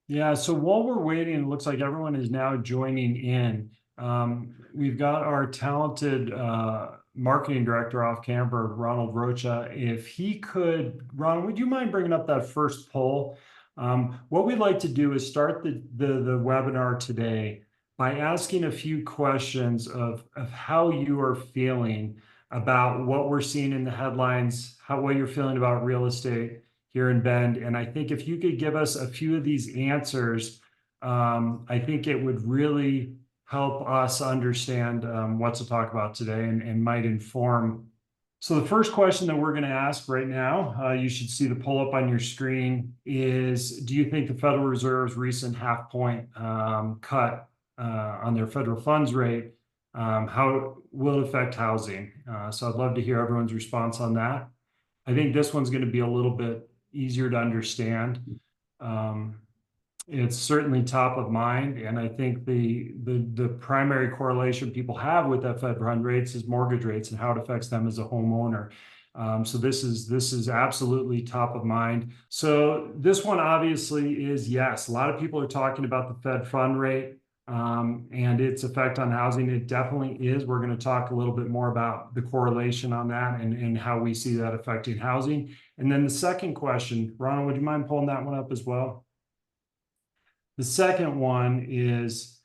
Yeah, so while we're waiting, it looks like everyone is now joining in. We've got our talented marketing director off camera, Ronald Rocha. If he could, Ron, would you mind bringing up that first poll? What we'd like to do is start the webinar today by asking a few questions of how you are feeling about what we're seeing in the headlines, what you're feeling about real estate here in Bend. And I think if you could give us a few of these answers, I think it would really help us understand what to talk about today and might inform. So the first question that we're going to ask right now, you should see the poll up on your screen, is do you think the Federal Reserve's recent half-point cut on their federal funds rate, how will it affect housing? So I'd love to hear everyone's response on that. I think this one's going to be a little bit easier to understand. Um, it's certainly top of mind, and I think the primary correlation people have with that Fed fund rates is mortgage rates and how it affects them as a homeowner. So this is absolutely top of mind. So this one obviously is yes. A lot of people are talking about the Fed fund rate and its effect on housing. It definitely is. We're going to talk a little bit more about the correlation on that and how we see that affecting housing. And then the second question, Ronald, would you mind pulling that one up as well? The second one is,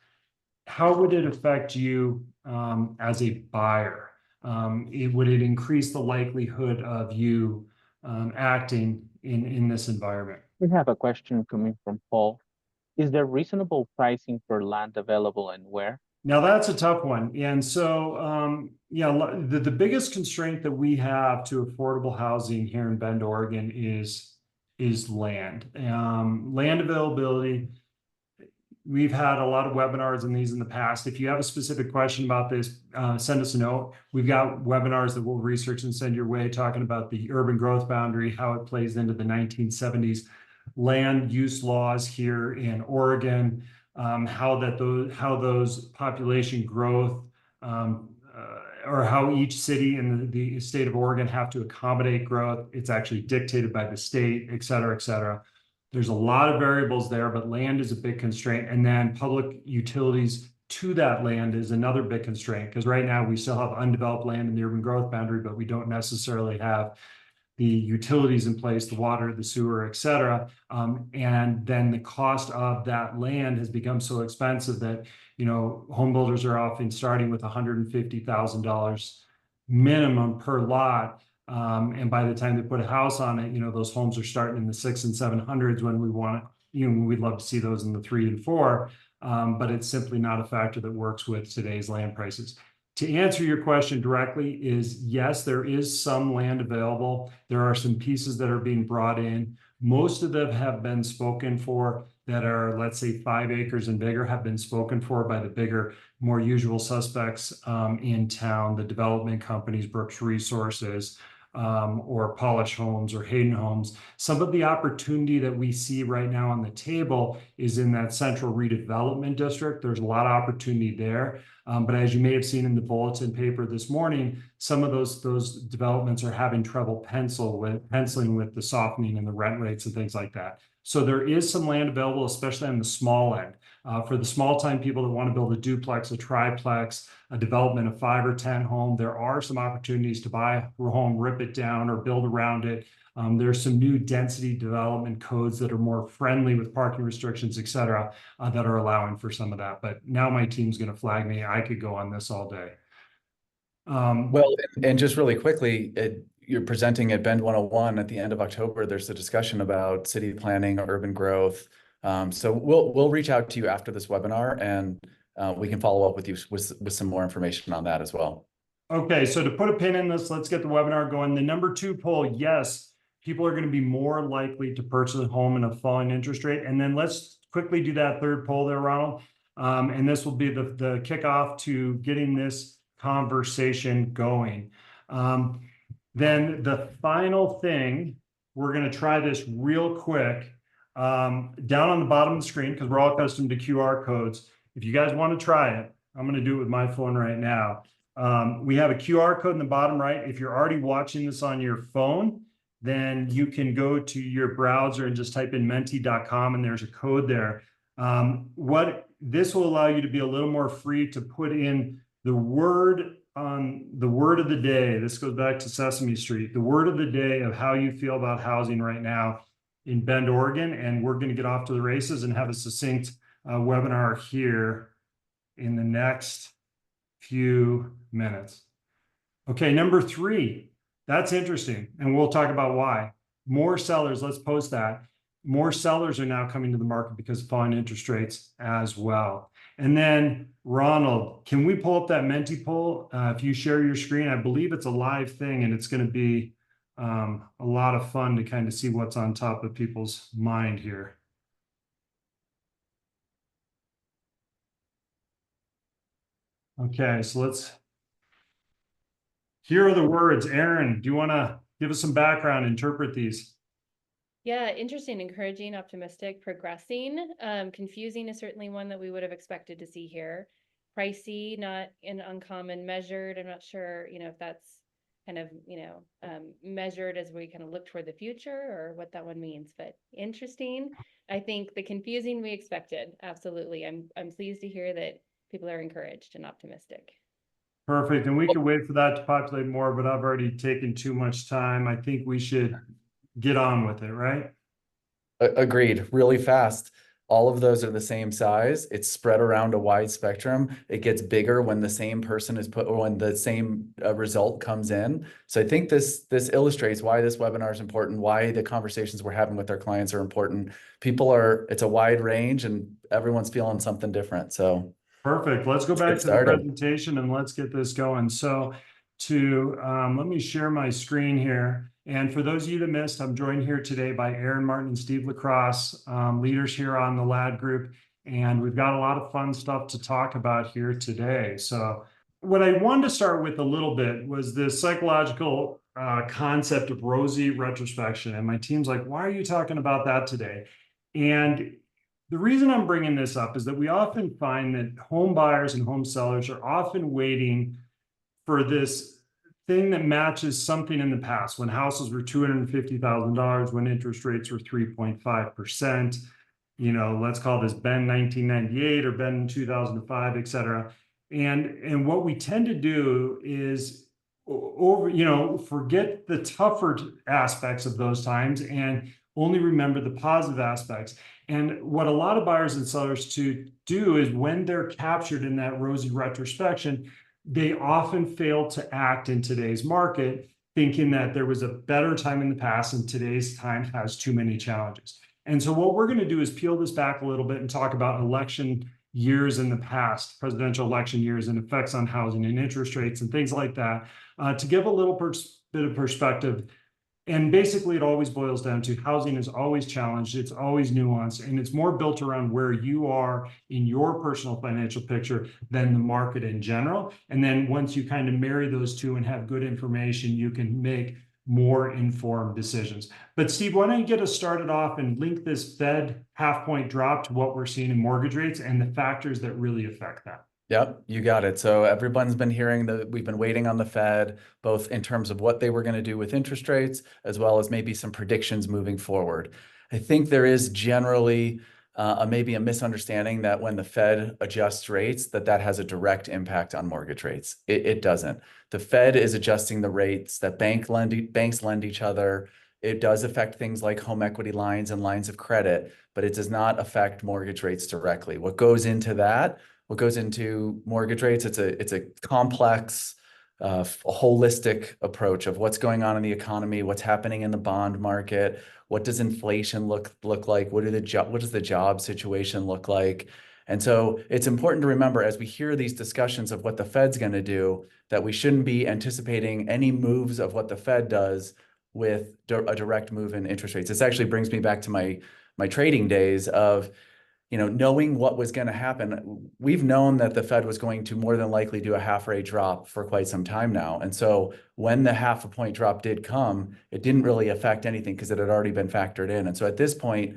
how would it affect you as a buyer? Would it increase the likelihood of you acting in this environment? We have a question coming from Paul. Is there reasonable pricing for land available and where? Now that's a tough one. And so, yeah, the biggest constraint that we have to affordable housing here in Bend, Oregon is land. Land availability. We've had a lot of webinars on these in the past. If you have a specific question about this, send us a note. We've got webinars that we'll research and send your way talking about the urban growth boundary, how it plays into the 1970s land use laws here in Oregon, how those population growth or how each city in the state of Oregon have to accommodate growth. It's actually dictated by the state, et cetera, et cetera. There's a lot of variables there, but land is a big constraint. And then public utilities to that land is another big constraint, because right now we still have undeveloped land in the urban growth boundary, but we don't necessarily have the utilities in place, the water, the sewer, et cetera. And then the cost of that land has become so expensive that, home builders are often starting with $150,000 minimum per lot. And by the time they put a house on it, those homes are starting in the 600s and 700s when we'd love to see those in the 3 and 4. But it's simply not a factor that works with today's land prices. To answer your question directly is yes, there is some land available. There are some pieces that are being brought in. Most of them have been spoken for that are, let's say, 5 acres and bigger, have been spoken for by the bigger, more usual suspects in town, the development companies, Brooks Resources, or Polish Homes or Hayden Homes. Some of the opportunity that we see right now on the table is in that central redevelopment district. There's a lot of opportunity there. But as you may have seen in the bulletin paper this morning, some of those developments are having trouble penciling with the softening in the rent rates and things like that. So there is some land available, especially on the small end. For the small time people that want to build a duplex, a triplex, a development of 5 or 10 home, there are some opportunities to buy a home, rip it down, or build around it. There's some new density development codes that are more friendly with parking restrictions, et cetera, that are allowing for some of that. But now my team's going to flag me. I could go on this all day. Well, and just really quickly, you're presenting at Bend 101 at the end of October. There's a discussion about city planning, urban growth. So we'll reach out to you after this webinar, and we can follow up with you with some more information on that as well. Okay, so to put a pin in this, let's get the webinar going. The number 2 poll, yes, people are going to be more likely to purchase a home in a falling interest rate. And then let's quickly do that third poll there, Ronald. And this will be the kickoff to getting this conversation going. Then the final thing, we're going to try this real quick. Down on the bottom of the screen, because we're all accustomed to QR codes. If you guys want to try it, I'm going to do it with my phone right now. We have a QR code in the bottom right. If you're already watching this on your phone, then you can go to your browser and just type in menti.com, and there's a code there. What this will allow you to be a little more free to put in the word of the day. This goes back to Sesame Street, the word of the day of how you feel about housing right now in Bend, Oregon. And we're going to get off to the races and have a succinct webinar here in the next few minutes. Okay, number 3. That's interesting. And we'll talk about why. More sellers, let's post that. More sellers are now coming to the market because of falling interest rates as well. And then Ronald, can we pull up that Menti poll? If you share your screen, I believe it's a live thing, and it's going to be a lot of fun to kind of see what's on top of people's mind here. Okay, so here are the words. Erin, do you want to give us some background, interpret these? Yeah, interesting, encouraging, optimistic, progressing. Confusing is certainly one that we would have expected to see here. Pricey, not an uncommon. Measured, I'm not sure, if that's kind of, measured as we kind of look toward the future or what that one means, but interesting. I think the confusing we expected. Absolutely. I'm pleased to hear that people are encouraged and optimistic. Perfect. And we can wait for that to populate more, but I've already taken too much time. I think we should get on with it, right? Agreed. Really fast. All of those are the same size. It's spread around a wide spectrum. It gets bigger when the same person is put, or when the same result comes in. So I think this illustrates why this webinar is important, why the conversations we're having with our clients are important. It's a wide range, and everyone's feeling something different. So perfect. Let's go back to the presentation and let's get this going. So let me share my screen here. And for those of you that missed, I'm joined here today by Erin Martin and Steve Lacrosse, leaders here on the LAD group. And we've got a lot of fun stuff to talk about here today. So what I wanted to start with a little bit was the psychological concept of rosy retrospection. And my team's like, why are you talking about that today? And the reason I'm bringing this up is that we often find that home buyers and home sellers are often waiting for this thing that matches something in the past, when houses were $250,000, when interest rates were 3.5%, let's call this Ben 1998 or Ben 2005, et cetera. And what we tend to do is forget the tougher aspects of those times and only remember the positive aspects. And what a lot of buyers and sellers do is, when they're captured in that rosy retrospection, they often fail to act in today's market, thinking that there was a better time in the past and today's time has too many challenges. And so what we're going to do is peel this back a little bit and talk about election years in the past, presidential election years, and effects on housing and interest rates and things like that, to give a little bit of perspective. And basically, it always boils down to housing is always challenged. It's always nuanced, and it's more built around where you are in your personal financial picture than the market in general. And then once you kind of marry those two and have good information, you can make more informed decisions. But Steve, why don't you get us started off and link this Fed half-point drop to what we're seeing in mortgage rates and the factors that really affect that? Yep, you got it. So everyone's been hearing that we've been waiting on the Fed, both in terms of what they were going to do with interest rates, as well as maybe some predictions moving forward. I think there is generally maybe a misunderstanding that when the Fed adjusts rates, that has a direct impact on mortgage rates. It doesn't. The Fed is adjusting the rates that banks lend each other. It does affect things like home equity lines and lines of credit, but it does not affect mortgage rates directly. What goes into mortgage rates, it's a complex, holistic approach of what's going on in the economy, what's happening in the bond market, what does inflation look like, what does the job situation look like. And so it's important to remember, as we hear these discussions of what the Fed's going to do, that we shouldn't be anticipating any moves of what the Fed does with a direct move in interest rates. This actually brings me back to my trading days of, knowing what was going to happen. We've known that the Fed was going to more than likely do a half rate drop for quite some time now. And so when the half a point drop did come, it didn't really affect anything because it had already been factored in. And so at this point,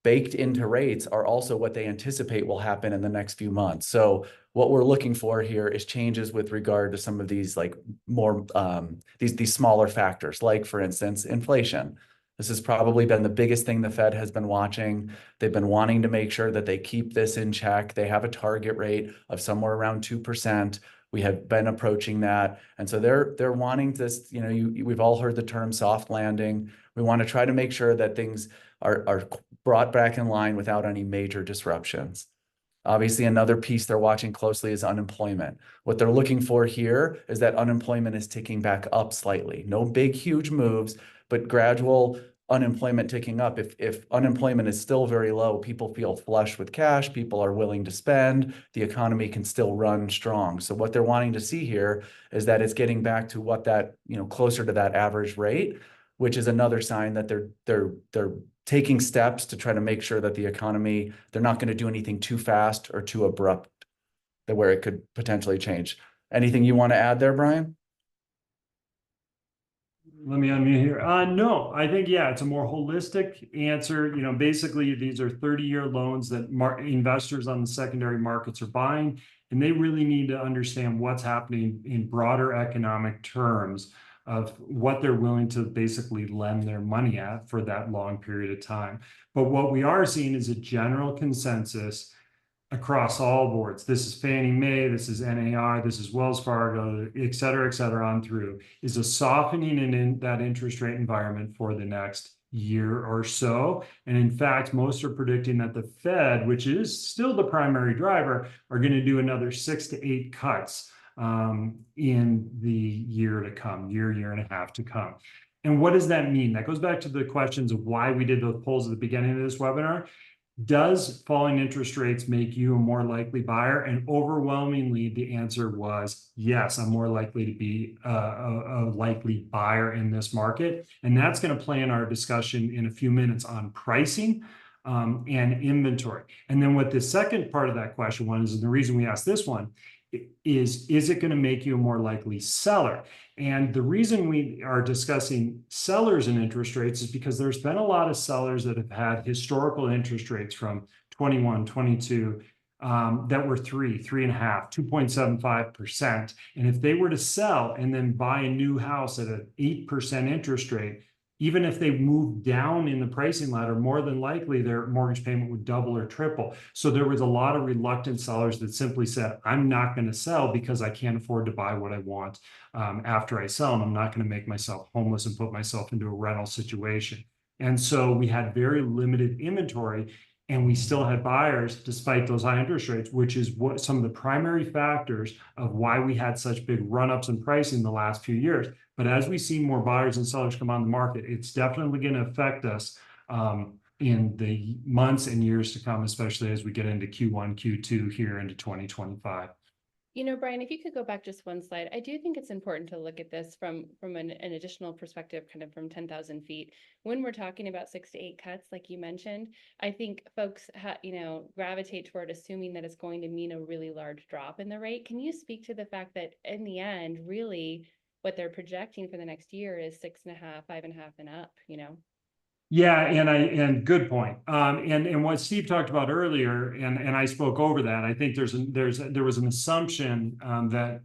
baked into rates are also what they anticipate will happen in the next few months. So what we're looking for here is changes with regard to some of these like more these smaller factors, like for instance, inflation. This has probably been the biggest thing the Fed has been watching. They've been wanting to make sure that they keep this in check. They have a target rate of somewhere around 2%. We have been approaching that. And so they're wanting this, you know, we've all heard the term soft landing. We want to try to make sure that things are brought back in line without any major disruptions. Obviously, another piece they're watching closely is unemployment. What they're looking for here is that unemployment is ticking back up slightly. No big, huge moves, but gradual unemployment ticking up. If unemployment is still very low, people feel flush with cash, people are willing to spend, the economy can still run strong. So what they're wanting to see here is that it's getting back to what that, you know, closer to that average rate, which is another sign that they're taking steps to try to make sure that the economy, they're not going to do anything too fast or too abrupt that where it could potentially change. Anything you want to add there, Brian? Let me unmute here. No, I think, yeah, it's a more holistic answer. You know, basically these are 30-year loans that investors on the secondary markets are buying, and they really need to understand what's happening in broader economic terms of what they're willing to basically lend their money at for that long period of time. But what we are seeing is a general consensus across all boards. This is Fannie Mae, this is NAR, this is Wells Fargo, et cetera, on through, is a softening in that interest rate environment for the next year or so. And in fact, most are predicting that the Fed, which is still the primary driver, are going to do another 6 to 8 cuts in the year to come, year and a half to come. And what does that mean? That goes back to the questions of why we did those polls at the beginning of this webinar. Does falling interest rates make you a more likely buyer? And overwhelmingly, the answer was yes, I'm more likely to be a likely buyer in this market. And that's going to play in our discussion in a few minutes on pricing and inventory. And then what the second part of that question was, and the reason we asked this one, is it going to make you a more likely seller? And the reason we are discussing sellers and interest rates is because there's been a lot of sellers that have had historical interest rates from 21, 22 that were 3.5, 2.75%. And if they were to sell and then buy a new house at an 8% interest rate, even if they move down in the pricing ladder, more than likely their mortgage payment would double or triple. So there was a lot of reluctant sellers that simply said, I'm not going to sell because I can't afford to buy what I want after I sell, and I'm not going to make myself homeless and put myself into a rental situation. And so we had very limited inventory, and we still had buyers despite those high interest rates, which is what some of the primary factors of why we had such big run-ups in pricing the last few years. But as we see more buyers and sellers come on the market, it's definitely going to affect us in the months and years to come, especially as we get into Q1, Q2 here into 2025. You know, Brian, if you could go back just one slide, I do think it's important to look at this from an additional perspective, kind of from 10,000 feet. When we're talking about 6 to 8 cuts, like you mentioned, I think folks, gravitate toward assuming that it's going to mean a really large drop in the rate. Can you speak to the fact that in the end, really, what they're projecting for the next year is 6.5, 5.5, and up, you know? Yeah, and good point. And what Steve talked about earlier, and I spoke over that. I think there was an assumption that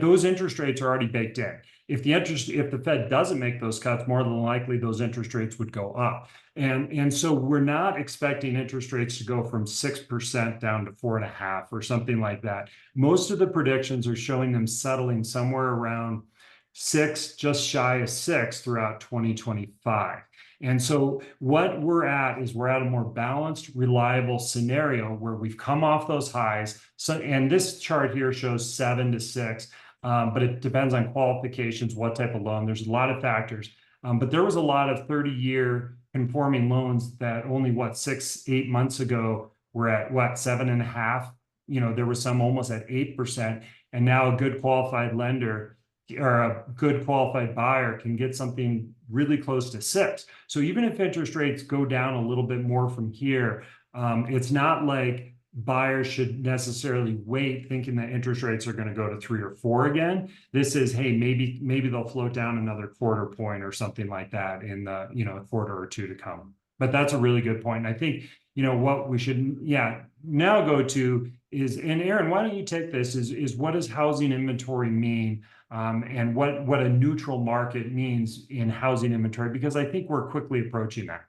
those interest rates are already baked in. If the Fed doesn't make those cuts, more than likely those interest rates would go up. And so we're not expecting interest rates to go from 6% down to 4.5 or something like that. Most of the predictions are showing them settling somewhere around 6, just shy of 6 throughout 2025. And so what we're at a more balanced, reliable scenario where we've come off those highs. So, and this chart here shows 7 to 6, but it depends on qualifications, what type of loan. There's a lot of factors, but there was a lot of 30-year conforming loans that only 6, 8 months ago were at 7.5. You know, there was some almost at 8%, and now a good qualified lender or a good qualified buyer can get something really close to 6. So even if interest rates go down a little bit more from here, it's not like buyers should necessarily wait thinking that interest rates are going to go to 3 or 4 again. This is, hey, maybe they'll float down another quarter point or something like that in the, a quarter or two to come. But that's a really good point. I think, what we should, now go to is, and Erin, why don't you take this, is what does housing inventory mean? And what a neutral market means in housing inventory, because I think we're quickly approaching that.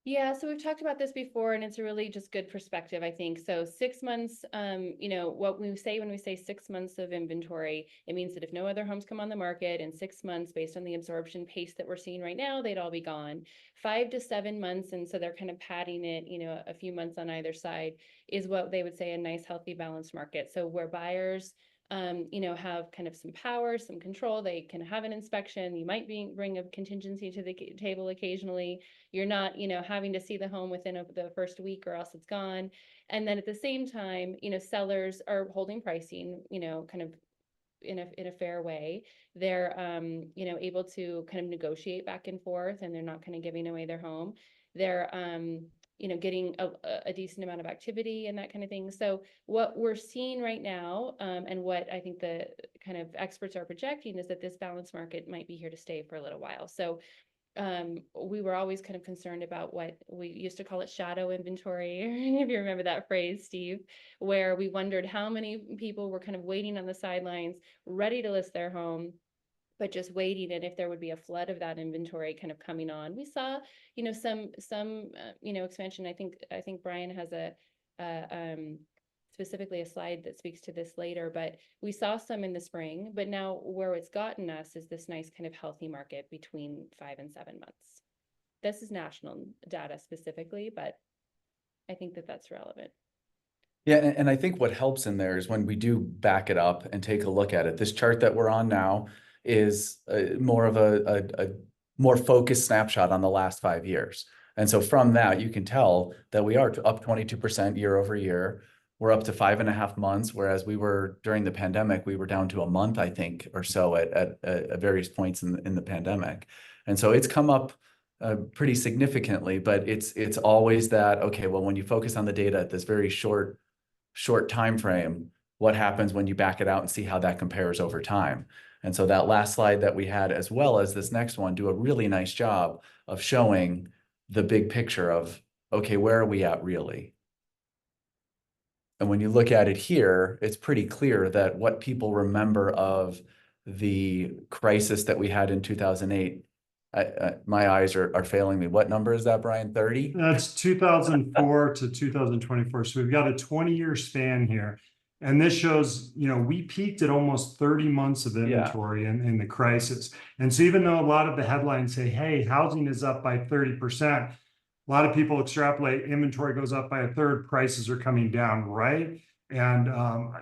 Yeah, so we've talked about this before, and it's a really just good perspective, I think. So 6 months, what we say when we say 6 months of inventory, it means that if no other homes come on the market in 6 months, based on the absorption pace that we're seeing right now, they'd all be gone. 5 to 7 months, and so they're kind of padding it, a few months on either side, is what they would say a nice, healthy, balanced market. So where buyers have kind of some power, some control. They can have an inspection. You might bring a contingency to the table occasionally. You're not, having to see the home within the first week or else it's gone. And then at the same time, sellers are holding pricing, kind of in a fair way. They're, able to kind of negotiate back and forth, and they're not kind of giving away their home. They're, getting a decent amount of activity and that kind of thing. So what we're seeing right now, and what I think the kind of experts are projecting, is that this balanced market might be here to stay for a little while. So we were always kind of concerned about what we used to call it shadow inventory, if you remember that phrase, Steve, where we wondered how many people were kind of waiting on the sidelines, ready to list their home, but just waiting, and if there would be a flood of that inventory kind of coming on. We saw, some expansion. I think Brian has specifically a slide that speaks to this later, but we saw some in the spring. But now where it's gotten us is this nice kind of healthy market between 5 and 7 months. This is national data specifically, but I think that that's relevant. Yeah, and I think what helps in there is when we do back it up and take a look at it. This chart that we're on now is more of a more focused snapshot on the last 5 years. And so from that, you can tell that we are up 22% year over year. We're up to 5.5 months, whereas we were during the pandemic, we were down to a month, I think, or so at various points in the pandemic. And so it's come up pretty significantly, but it's always that, okay, well, when you focus on the data at this very short time frame, what happens when you back it out and see how that compares over time? And so that last slide that we had, as well as this next one, do a really nice job of showing the big picture of, okay, where are we at really? And when you look at it here, it's pretty clear that what people remember of the crisis that we had in 2008, my eyes are failing me. What number is that, Brian? 30? That's 2004 to 2024. So we've got a 20-year span here. And this shows, we peaked at almost 30 months of inventory in the crisis. And so even though a lot of the headlines say, hey, housing is up by 30%, a lot of people extrapolate inventory goes up by a third, prices are coming down, right? And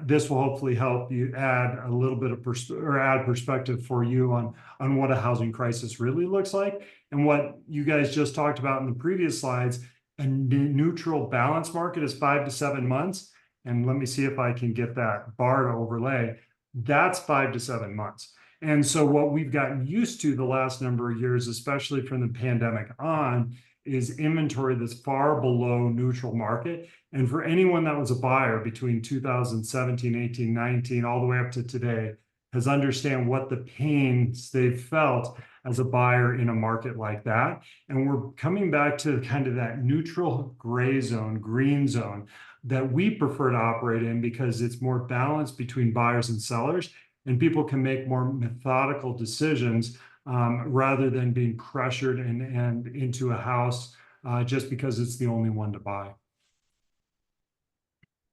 this will hopefully help you add a little bit of add perspective for you on what a housing crisis really looks like. And what you guys just talked about in the previous slides, a neutral balance market is 5 to 7 months. And let me see if I can get that bar to overlay. That's 5 to 7 months. And so what we've gotten used to the last number of years, especially from the pandemic on, is inventory that's far below neutral market. And for anyone that was a buyer between 2017, 18, 19, all the way up to today, has understand what the pains they've felt as a buyer in a market like that. And we're coming back to kind of that neutral gray zone, green zone, that we prefer to operate in because it's more balanced between buyers and sellers, and people can make more methodical decisions rather than being pressured and into a house just because it's the only one to buy.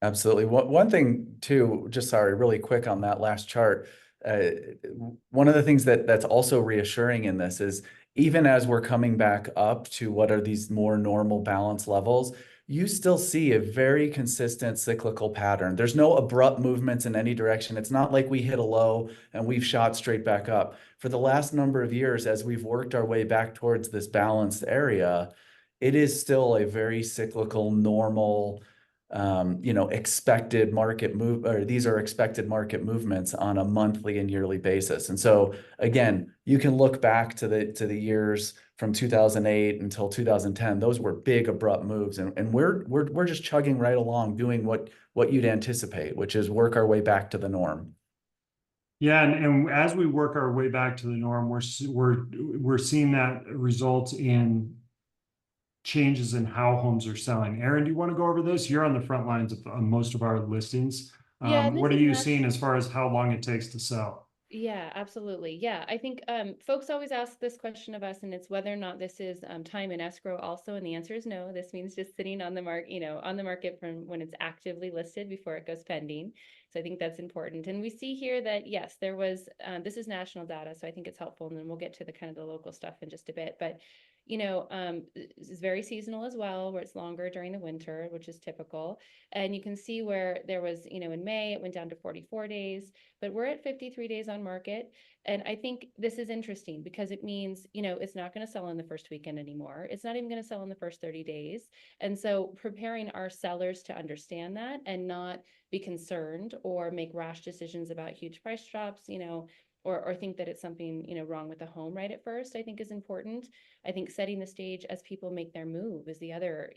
Absolutely. One thing too, just sorry, really quick on that last chart. One of the things that's also reassuring in this is even as we're coming back up to what are these more normal balance levels, you still see a very consistent cyclical pattern. There's no abrupt movements in any direction. It's not like we hit a low and we've shot straight back up. For the last number of years, as we've worked our way back towards this balanced area, it is still a very cyclical, normal, expected market move, or these are expected market movements on a monthly and yearly basis. And so again, you can look back to the years from 2008 until 2010. Those were big abrupt moves, and we're just chugging right along, doing what you'd anticipate, which is work our way back to the norm. Yeah, and as we work our way back to the norm, we're seeing that result in changes in how homes are selling. Erin, do you want to go over this? You're on the front lines of most of our listings. Yeah, and this What are is you seeing as far as how long it takes to sell? Yeah, absolutely. Yeah, I think folks always ask this question of us, and it's whether or not this is time in escrow also, and the answer is no. This means just sitting on the market, on the market from when it's actively listed before it goes pending. So I think that's important. And we see here that yes, there was this is national data, so I think it's helpful, and then we'll get to the kind of the local stuff in just a bit. But it's very seasonal as well, where it's longer during the winter, which is typical. And you can see where there was, in May, it went down to 44 days, but we're at 53 days on market. And I think this is interesting because it means, it's not going to sell in the first weekend anymore. It's not even going to sell in the first 30 days. And so preparing our sellers to understand that and not be concerned or make rash decisions about huge price drops, or think that it's something, wrong with the home right at first, I think is important. I think setting the stage as people make their move is the other,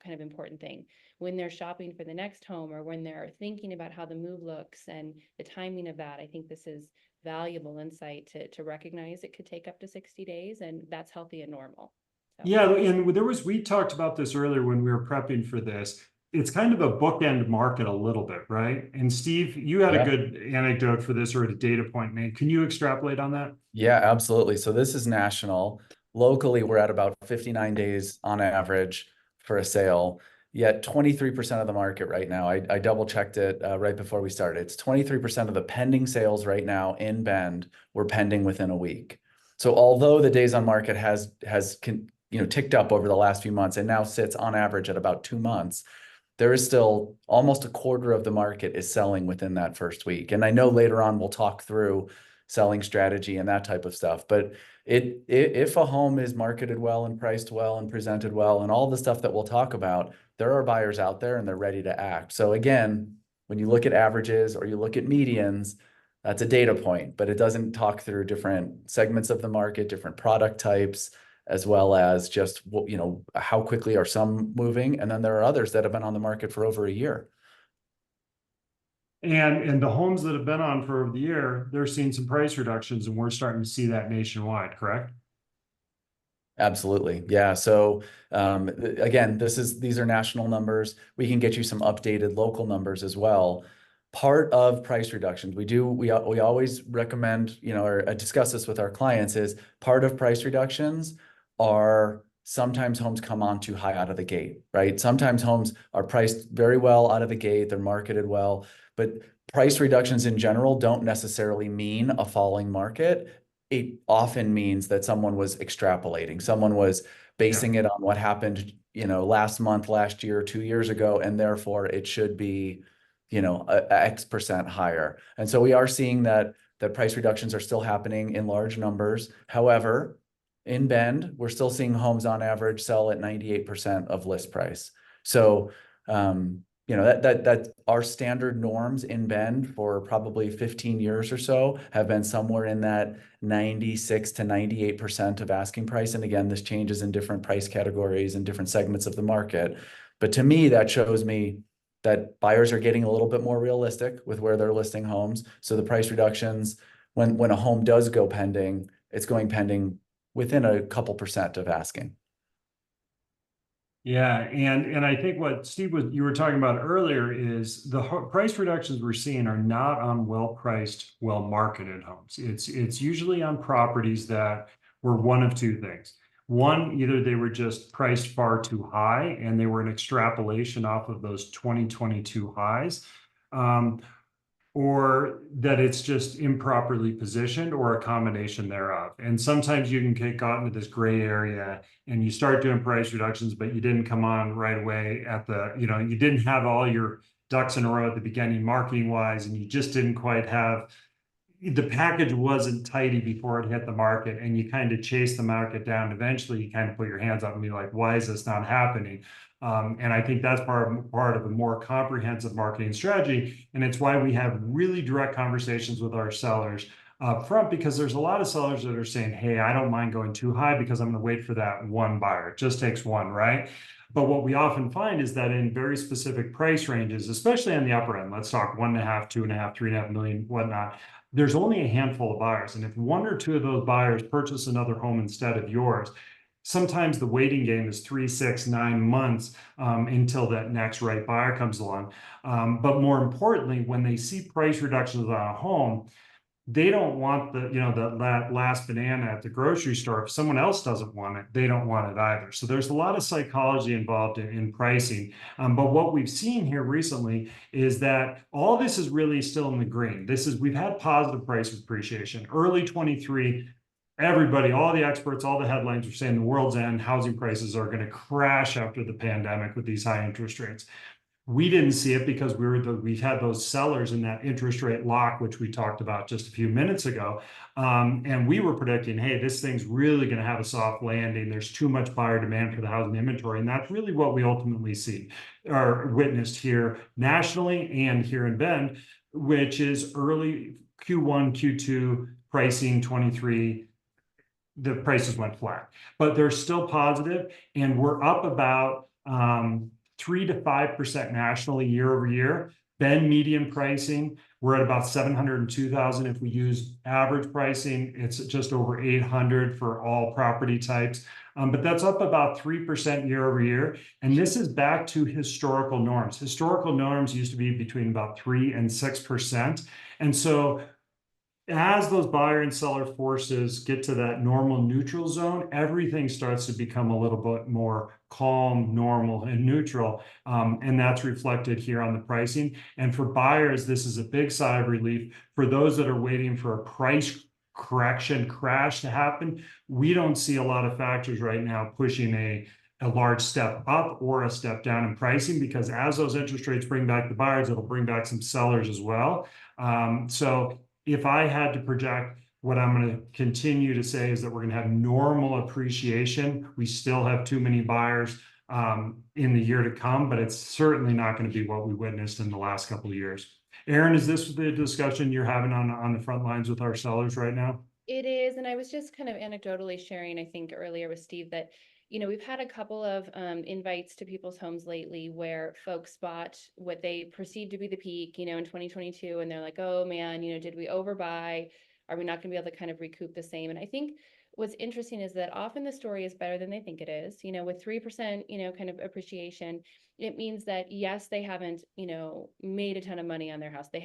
kind of important thing. When they're shopping for the next home or when they're thinking about how the move looks and the timing of that, I think this is valuable insight to recognize it could take up to 60 days, and that's healthy and normal. So. Yeah, and we talked about this earlier when we were prepping for this. It's kind of a bookend market a little bit, right? And Steve, you had a good anecdote for this or a data point made. Can you extrapolate on that? Yeah, absolutely. So this is national. Locally, we're at about 59 days on average for a sale. Yet 23% of the market right now, I double checked it right before we started. It's 23% of the pending sales right now in Bend were pending within a week. So although the days on market has ticked up over the last few months and now sits on average at about 2 months, there is still almost a quarter of the market is selling within that first week. And I know later on we'll talk through selling strategy and that type of stuff. But if a home is marketed well and priced well and presented well and all the stuff that we'll talk about, there are buyers out there and they're ready to act. So again, when you look at averages or you look at medians, that's a data point, but it doesn't talk through different segments of the market, different product types, as well as just, how quickly are some moving. And then there are others that have been on the market for over a year. And the homes that have been on for over the year, they're seeing some price reductions, and we're starting to see that nationwide, correct? Absolutely. Yeah. So again, these are national numbers. We can get you some updated local numbers as well. Part of price reductions, we always recommend, or discuss this with our clients, is part of price reductions are sometimes homes come on too high out of the gate, right? Sometimes homes are priced very well out of the gate, they're marketed well, but price reductions in general don't necessarily mean a falling market. It often means that someone was extrapolating, someone was basing it on what happened, last month, last year, 2 years ago, and therefore it should be, X% higher. And so we are seeing that price reductions are still happening in large numbers. However, in Bend, we're still seeing homes on average sell at 98% of list price. So, that our standard norms in Bend for probably 15 years or so have been somewhere in that 96 to 98% of asking price. And again, this changes in different price categories and different segments of the market. But to me, that shows me that buyers are getting a little bit more realistic with where they're listing homes. So the price reductions, when a home does go pending, it's going pending within a couple percent of asking. Yeah, and I think what Steve you were talking about earlier is the price reductions we're seeing are not on well-priced, well-marketed homes. It's usually on properties that were one of two things. One, either they were just priced far too high and they were an extrapolation off of those 2022 highs, or that it's just improperly positioned, or a combination thereof. And sometimes you can get caught into this gray area and you start doing price reductions, but you didn't come on right away at the, you didn't have all your ducks in a row at the beginning marketing wise, and you just didn't quite have, the package wasn't tidy before it hit the market, and you kind of chase the market down. Eventually you kind of put your hands up and be like, why is this not happening? And I think that's part of a more comprehensive marketing strategy. And it's why we have really direct conversations with our sellers up front, because there's a lot of sellers that are saying, hey, I don't mind going too high because I'm going to wait for that one buyer. It just takes one, right? But what we often find is that in very specific price ranges, especially on the upper end, let's talk 1.5, 2.5, 3.5 million, whatnot, there's only a handful of buyers. And if one or two of those buyers purchase another home instead of yours, sometimes the waiting game is 3, 6, 9 months until that next right buyer comes along. But more importantly, when they see price reductions on a home, they don't want that last banana at the grocery store. If someone else doesn't want it, they don't want it either. So there's a lot of psychology involved in pricing. But what we've seen here recently is that all this is really still in the green. We've had positive price appreciation. Early 23, everybody, all the experts, all the headlines are saying the world's end housing prices are going to crash after the pandemic with these high interest rates. We didn't see it because we had those sellers in that interest rate lock, which we talked about just a few minutes ago. And we were predicting, hey, this thing's really going to have a soft landing. There's too much buyer demand for the housing inventory. And that's really what we ultimately see or witnessed here nationally and here in Bend, which is early Q1, Q2 pricing 23. The prices went flat, but they're still positive, and we're up about 3 to 5% nationally year over year. Bend median pricing, we're at about 702,000. If we use average pricing, it's just over 800 for all property types. But that's up about 3% year over year. And this is back to historical norms. Historical norms used to be between about 3 and 6%. And so as those buyer and seller forces get to that normal neutral zone, everything starts to become a little bit more calm, normal, and neutral. And that's reflected here on the pricing. And for buyers, this is a big sigh of relief. For those that are waiting for a price correction crash to happen, we don't see a lot of factors right now pushing a large step up or a step down in pricing, because as those interest rates bring back the buyers, it'll bring back some sellers as well. So if I had to project, what I'm going to continue to say is that we're going to have normal appreciation. We still have too many buyers in the year to come, but it's certainly not going to be what we witnessed in the last couple of years. Erin, is this the discussion you're having on the front lines with our sellers right now? It is, and I was just kind of anecdotally sharing, I think earlier with Steve, that we've had a couple of invites to people's homes lately where folks bought what they perceived to be the peak, in 2022, and they're like, oh man, did we overbuy? Are we not going to be able to kind of recoup the same? And I think what's interesting is that often the story is better than they think it is. With 3%, kind of appreciation, it means that yes, they haven't, made a ton of money on their house. They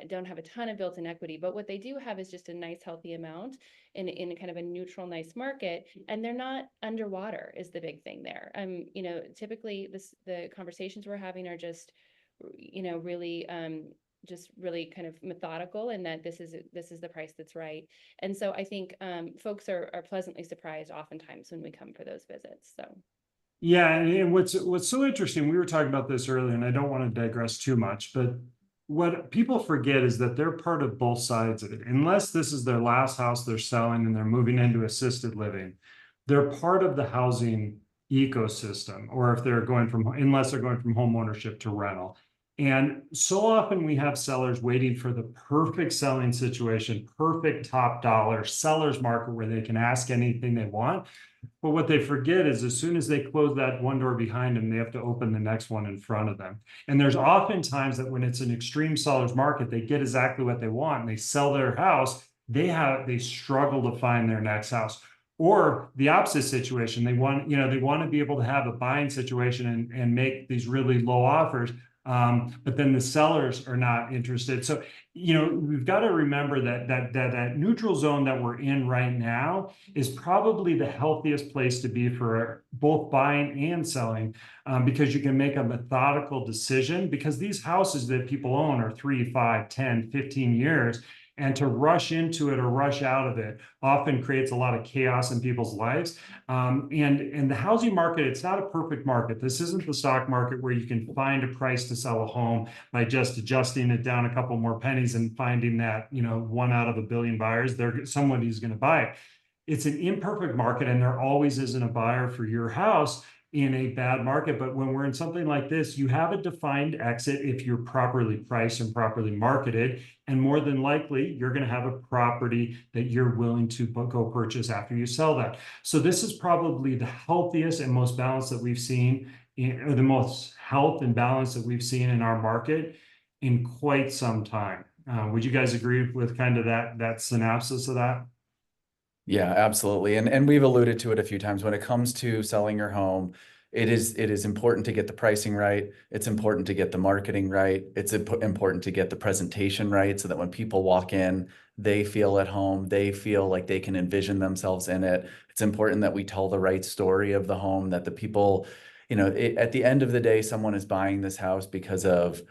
don't have a ton of built-in equity, but what they do have is just a nice, healthy amount in kind of a neutral, nice market, and they're not underwater is the big thing there. Typically the conversations we're having are just, really just really kind of methodical, and that this is the price that's right. And so I think folks are pleasantly surprised oftentimes when we come for those visits. So yeah, and what's so interesting, we were talking about this earlier, and I don't want to digress too much, but what people forget is that they're part of both sides of it. Unless this is their last house they're selling and they're moving into assisted living, they're part of the housing ecosystem, or if they're unless they're going from home ownership to rental. And so often we have sellers waiting for the perfect selling situation, perfect top dollar seller's market where they can ask anything they want. But what they forget is as soon as they close that one door behind them, they have to open the next one in front of them. And there's often times that when it's an extreme seller's market, they get exactly what they want and they sell their house. They struggle to find their next house. Or the opposite situation, they want to be able to have a buying situation and make these really low offers. But then the sellers are not interested. So, we've got to remember that neutral zone that we're in right now is probably the healthiest place to be for both buying and selling, because you can make a methodical decision, because these houses that people own are 3, 5, 10, 15 years. And to rush into it or rush out of it often creates a lot of chaos in people's lives. And the housing market, it's not a perfect market. This isn't the stock market where you can find a price to sell a home by just adjusting it down a couple more pennies and finding that, 1 out of a billion buyers, somebody's going to buy it. It's an imperfect market, and there always isn't a buyer for your house in a bad market. But when we're in something like this, you have a defined exit if you're properly priced and properly marketed. And more than likely, you're going to have a property that you're willing to go purchase after you sell that. So this is probably the healthiest and most balanced that we've seen, or the most health and balance that we've seen in our market in quite some time. Would you guys agree with kind of that synopsis of that? Yeah, absolutely. And we've alluded to it a few times. When it comes to selling your home, it is important to get the pricing right. It's important to get the marketing right. It's important to get the presentation right so that when people walk in, they feel at home, they feel like they can envision themselves in it. It's important that we tell the right story of the home, that the people, at the end of the day, someone is buying this house because of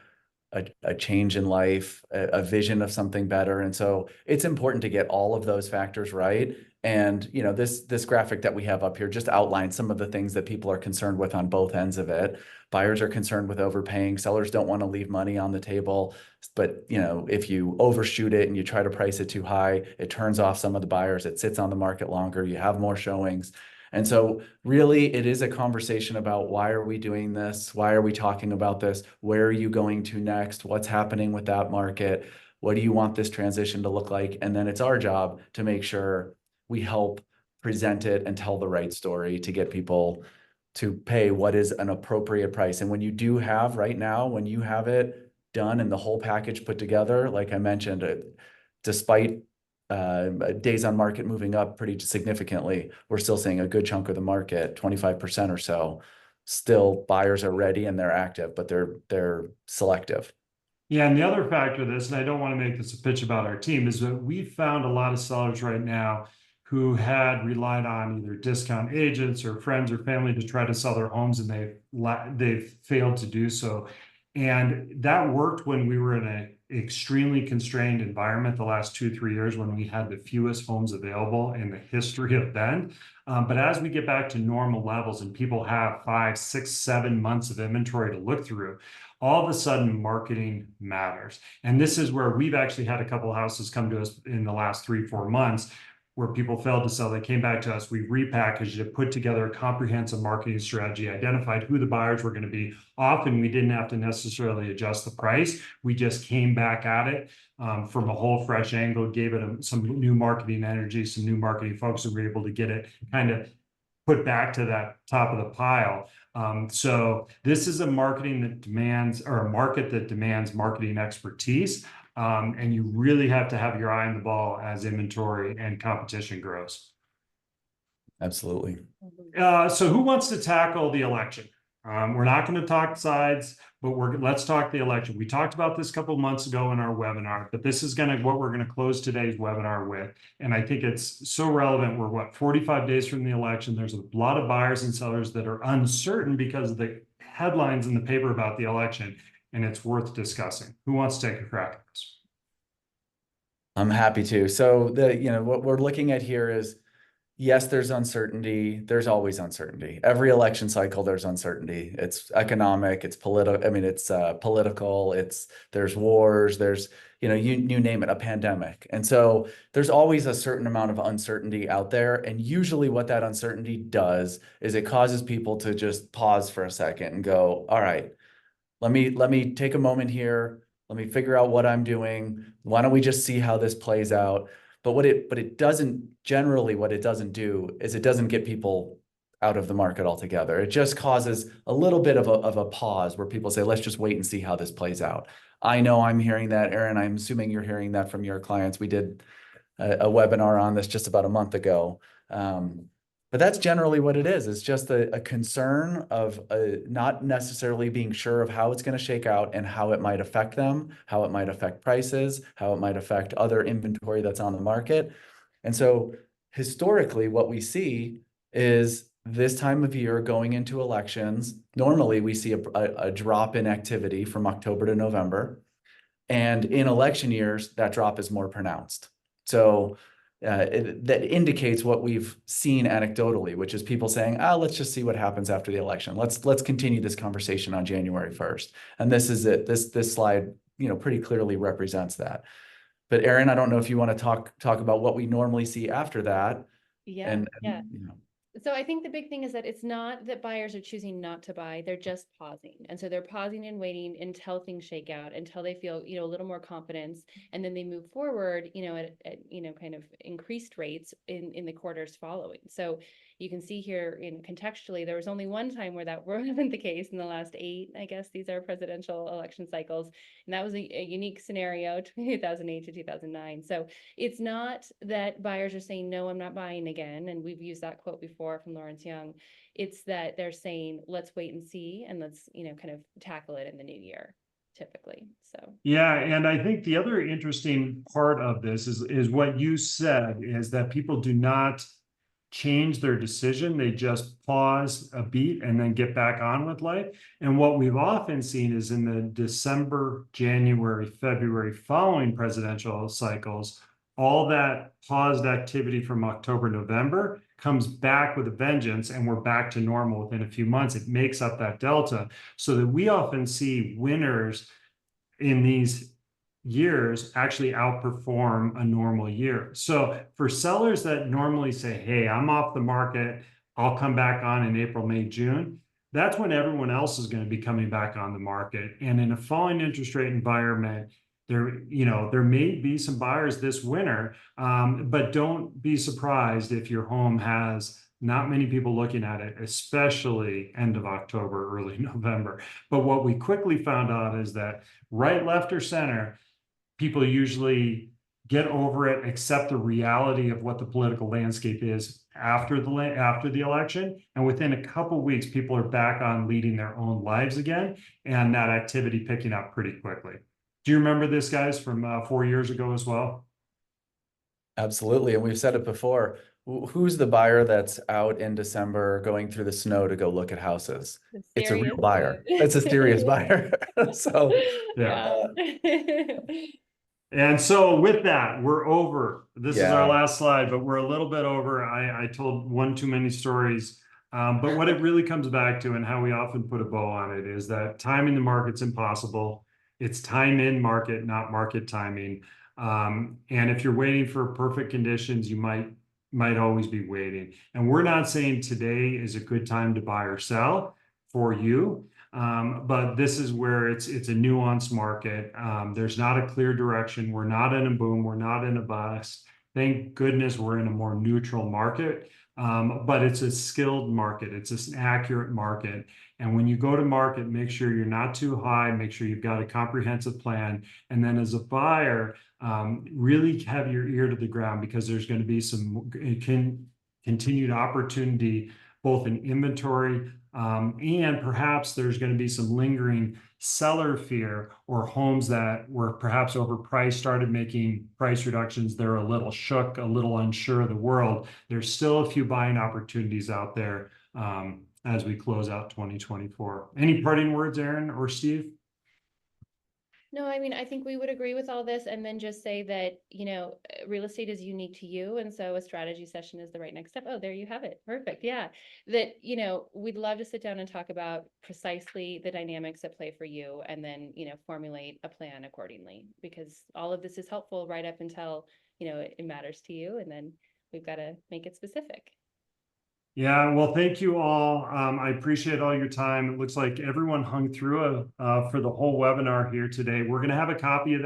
a change in life, a vision of something better. And so it's important to get all of those factors right. And this graphic that we have up here just outlines some of the things that people are concerned with on both ends of it. Buyers are concerned with overpaying. Sellers don't want to leave money on the table. But if you overshoot it and you try to price it too high, it turns off some of the buyers. It sits on the market longer. You have more showings. And so really it is a conversation about, why are we doing this? Why are we talking about this? Where are you going to next? What's happening with that market? What do you want this transition to look like? And then it's our job to make sure we help present it and tell the right story to get people to pay what is an appropriate price. And when you do have right now, when you have it done and the whole package put together, like I mentioned, despite days on market moving up pretty significantly, we're still seeing a good chunk of the market, 25% or so. Still, buyers are ready and they're active, but they're selective. Yeah, and the other factor of this, and I don't want to make this a pitch about our team, is that we've found a lot of sellers right now who had relied on either discount agents or friends or family to try to sell their homes, and they've failed to do so. And that worked when we were in an extremely constrained environment the last 2-3 years, when we had the fewest homes available in the history of Bend. But as we get back to normal levels and people have 5, 6, 7 months of inventory to look through, all of a sudden marketing matters. And this is where we've actually had a couple of houses come to us in the last 3-4 months where people failed to sell. They came back to us, we repackaged it, put together a comprehensive marketing strategy, identified who the buyers were going to be. Often we didn't have to necessarily adjust the price. We just came back at it from a whole fresh angle, gave it some new marketing energy, some new marketing folks, and we were able to get it kind of put back to that top of the pile. So this is a marketing that demands, or a market that demands marketing expertise. And you really have to have your eye on the ball as inventory and competition grows. Absolutely. So who wants to tackle the election? We're not going to talk sides, but let's talk the election. We talked about this a couple of months ago in our webinar, but this is what we're going to close today's webinar with. And I think it's so relevant. We're 45 days from the election. There's a lot of buyers and sellers that are uncertain because of the headlines in the paper about the election, and it's worth discussing. Who wants to take a crack at this? I'm happy to. So what we're looking at here is, yes, there's uncertainty. There's always uncertainty. Every election cycle, there's uncertainty. It's economic, it's political. I mean, it's political. There's wars. There's you name it, a pandemic. And so there's always a certain amount of uncertainty out there. And usually, what that uncertainty does is it causes people to just pause for a second and go, "All right, let me take a moment here. Let me figure out what I'm doing. Why don't we just see how this plays out?" But what it doesn't do is it doesn't get people out of the market altogether. It just causes a little bit of a pause where people say, let's just wait and see how this plays out. I know I'm hearing that, Erin. I'm assuming you're hearing that from your clients. We did a webinar on this just about a month ago. But that's generally what it is. It's just a concern of not necessarily being sure of how it's going to shake out and how it might affect them, how it might affect prices, how it might affect other inventory that's on the market. And so historically, what we see is this time of year going into elections, normally we see a drop in activity from October to November. And in election years, that drop is more pronounced. So that indicates what we've seen anecdotally, which is people saying, let's just see what happens after the election. Let's continue this conversation on January 1st. And this is it. This slide, pretty clearly represents that. But Erin, I don't know if you want to talk about what we normally see after that. Yeah. So I think the big thing is that it's not that buyers are choosing not to buy, they're just pausing. And so they're pausing and waiting until things shake out, until they feel, a little more confidence, and then they move forward, at kind of increased rates in the quarters following. So, you can see here in contextually, there was only one time where that wasn't the case in the last 8, I guess these are presidential election cycles. And that was a unique scenario, 2008 to 2009. So it's not that buyers are saying, no, I'm not buying again. And we've used that quote before from Lawrence Young. It's that they're saying, let's wait and see, and let's, kind of tackle it in the new year, typically. So Yeah, and I think the other interesting part of this is what you said, is that people do not change their decision. They just pause a beat and then get back on with life. And what we've often seen is in the December, January, February following presidential cycles, all that paused activity from October, November comes back with a vengeance, and we're back to normal within a few months. It makes up that delta, so that we often see winners in these years actually outperform a normal year. So for sellers that normally say, hey, I'm off the market, I'll come back on in April, May, June, that's when everyone else is going to be coming back on the market. And in a falling interest rate environment, there may be some buyers this winter, but don't be surprised if your home has not many people looking at it, especially end of October, early November. But what we quickly found out is that right, left, or center, people usually get over it, accept the reality of what the political landscape is after the election, and within a couple weeks, people are back on leading their own lives again, and that activity picking up pretty quickly. Do you remember this, guys, from 4 years ago as well? Absolutely. And we've said it before. Who's the buyer that's out in December going through the snow to go look at houses? It's a real buyer. It's a serious buyer. So yeah. And so with that, we're over. This is our last slide, but we're a little bit over. I told one too many stories. But what it really comes back to, and how we often put a bow on it, is that timing the market's impossible. It's time in market, not market timing. And if you're waiting for perfect conditions, you might always be waiting. And we're not saying today is a good time to buy or sell for you. But this is where it's a nuanced market. There's not a clear direction. We're not in a boom. We're not in a bust. Thank goodness we're in a more neutral market. But it's a skilled market. It's an accurate market. And when you go to market, make sure you're not too high. Make sure you've got a comprehensive plan. And then as a buyer, really have your ear to the ground, because there's going to be some continued opportunity, both in inventory, and perhaps there's going to be some lingering seller fear, or homes that were perhaps overpriced started making price reductions. They're a little shook, a little unsure of the world. There's still a few buying opportunities out there as we close out 2024. Any parting words, Erin or Steve? No, I mean, I think we would agree with all this, and then just say that, real estate is unique to you. And so a strategy session is the right next step. Oh, there you have it. Perfect. Yeah. That, we'd love to sit down and talk about precisely the dynamics at play for you, and then, formulate a plan accordingly, because all of this is helpful right up until, it matters to you. And then we've got to make it specific. Yeah, well, thank you all. I appreciate all your time. It looks like everyone hung through for the whole webinar here today. We're going to have a copy of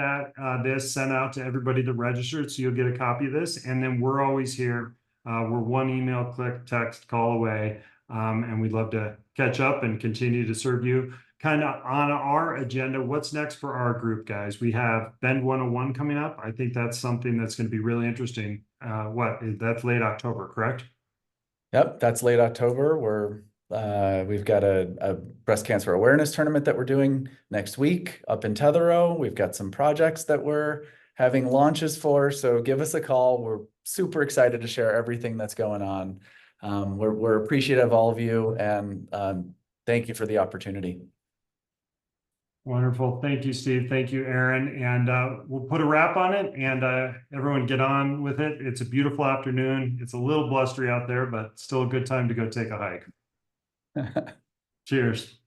this sent out to everybody that registered, so you'll get a copy of this. And then we're always here. We're one email, click, text, call away, and we'd love to catch up and continue to serve you. Kind of on our agenda, what's next for our group, guys? We have Bend 101 coming up. I think that's something that's going to be really interesting. That's late October, correct? Yep, that's late October. We've got a breast cancer awareness tournament that we're doing next week up in Tetherow. We've got some projects that we're having launches for, so give us a call. We're super excited to share everything that's going on. We're appreciative of all of you, and thank you for the opportunity. Wonderful. Thank you, Steve. Thank you, Erin. And we'll put a wrap on it, and everyone get on with it. It's a beautiful afternoon. It's a little blustery out there, but still a good time to go take a hike. Cheers.